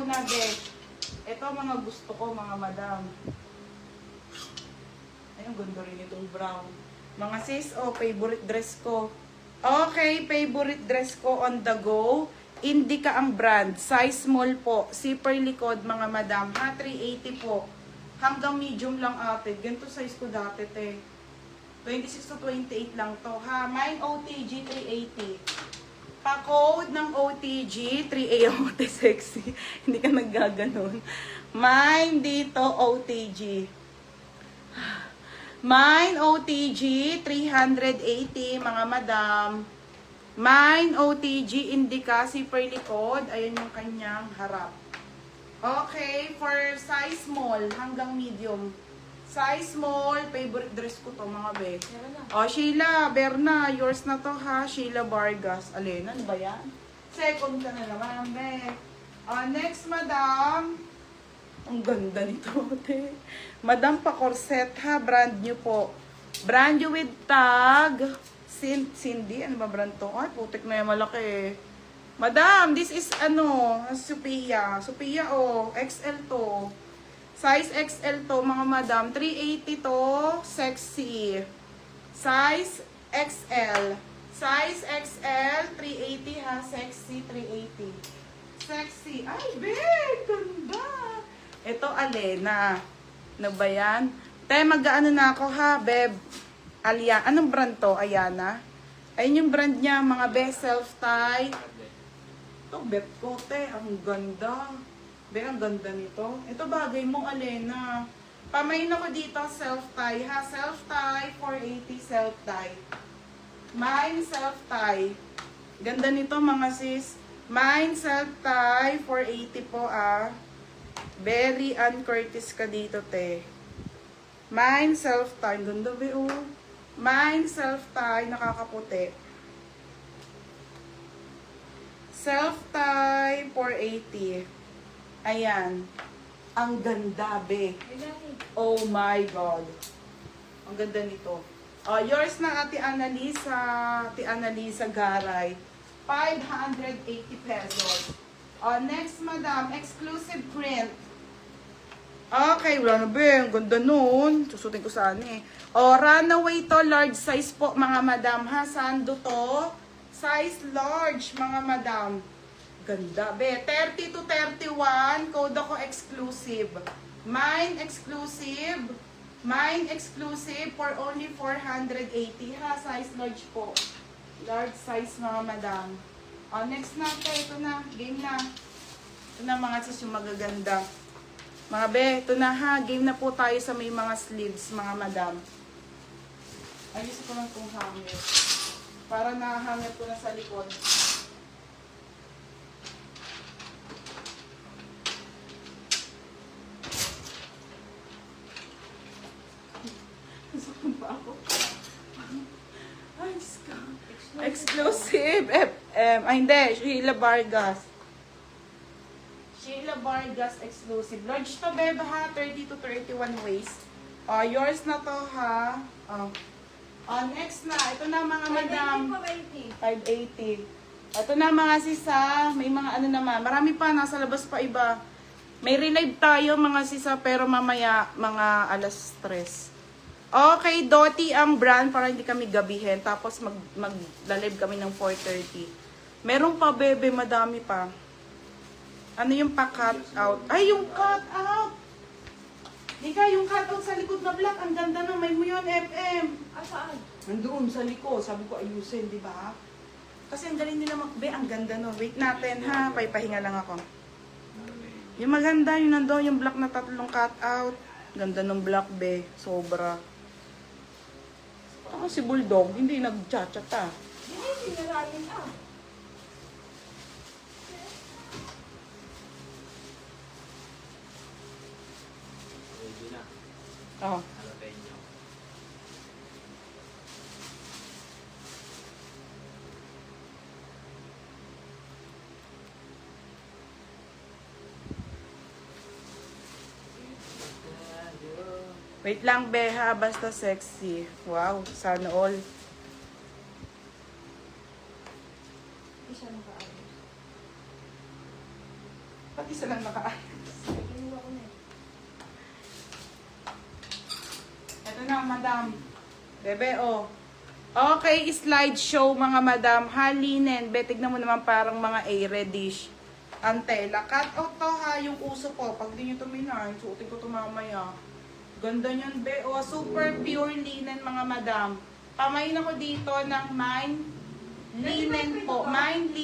na, be. Ito mga gusto ko, mga madam. Ayun, ganda rin itong brown. Mga sis, favorite dress ko. Okay, favorite dress ko on the go. Indica ang brand. Size small po. Zipper likod, mga madam. Ha, 380 po. Hanggang medium lang ate. Ganito size ko dati, te. 26 to 28 lang to. Ha, mine OTG 380. Pa-code ng OTG 380 sexy. Hindi ka naggaganon. Mine dito OTG. Mine OTG 380, mga madam. Mine OTG Indica zipper likod. Ayan yung kanyang harap. Okay, for size small hanggang medium. Size small, favorite dress ko to, mga be. Sheila, Berna, yours na to ha. Sheila Vargas. Alena, ano ba yan? Second ka na naman, be. Next, madam. Ang ganda nito, te. Madam pa corset ha, brand new po. Brand new with tag. Cindy, ano ba brand to? Ay, putik na yung malaki. Madam, this is Sophia. Sophia, XL to. Size XL to, mga madam. 380 to, sexy. Size XL. Size XL, 380 ha, sexy, 380. Sexy. Ay, babe, ganda. Ito, Alena. Ano ba yan? Te, mag-ano na ako ha, beb. Anong brand to? Ayana. Ayun yung brand niya, mga best self-tie. Ito, bet ko, te. Ang ganda. Be, ang ganda nito. Ito, bagay mo, Alena. Pamain ako dito, self-tie ha. Self-tie, 480 self-tie. Mine, self-tie. Ganda nito, mga sis. Mine, self-tie, 480 po ah. Very Curtis ka dito, te. Mine, self-tie. Ganda, be, oh. Mine, self-tie. Nakakaputi. Self-tie, 480. Ayan. Ang ganda, be. Oh my God. Ang ganda nito. Yours na, Ate Annalisa. Ate Annalisa Garay. 580 pesos. Next, madam. Exclusive print. Okay, wala na ba? Ang ganda nun. Susutin ko saan eh. Runaway to. Large size po, mga madam. Ha, sando to. Size large, mga madam. Ganda, be. 30 to 31. Code ako exclusive. Mine exclusive. Mine exclusive for only 480. Ha, size large po. Large size, mga madam. Next na, ito na. Game na. Ito na, mga sis, yung magaganda. Mga be, ito na ha. Game na po tayo sa may mga sleeves, mga madam. Ayusin ko lang itong hanger. Para nahanger ko na sa likod. Nasaktan pa ako. Ay, exclusive FM. Ay, hindi. Sheila Vargas. Sheila Vargas exclusive. Large to, beba ha. 30 to 31 waist. Yours na to ha. Next na. Ito na, mga madam. 580. Ito na, mga sisa. May mga ano naman. Marami pa. Nasa labas pa iba. May relive tayo, mga sisa. Pero mamaya, mga alas 3. Okay, Doti ang brand para hindi kami gabihin. Tapos mag-live kami ng 4:30. Meron pa, bebe. Madami pa. Ano yung pa-cut out? Ay, yung cut out! Ika, yung cut out sa likod na black. Ang ganda na. May mo yun, FM. Saan? Nandoon sa likod. Sabi ko, ayusin, di ba? Kasi ang galing nila makbe. Ang ganda no. Wait natin, ha? Pahipahinga lang ako. Yung maganda, yung nandoon, yung black na tatlong cut out. Ganda ng black, be. Sobra. Ako si Bulldog, hindi nag-chat-chat ah. Hindi, sinaramin ah. Oh. Wait lang, Beha. Basta sexy. Wow, sana all. Isa na kaayos. Pati isa lang nakaayos. Kinuha ko na eh. Ito na, madam. Bebe, oh. Okay, slideshow, mga madam. Halinen. Be, tignan mo naman parang mga A-reddish. Antela. Cut out to, ha, yung uso ko. Pag di nyo tuminay, suotin ko ito mamaya. Ganda nyan, be. Oh, super pure linen, mga madam. Pamain ako dito ng mine linen po. Mine linen.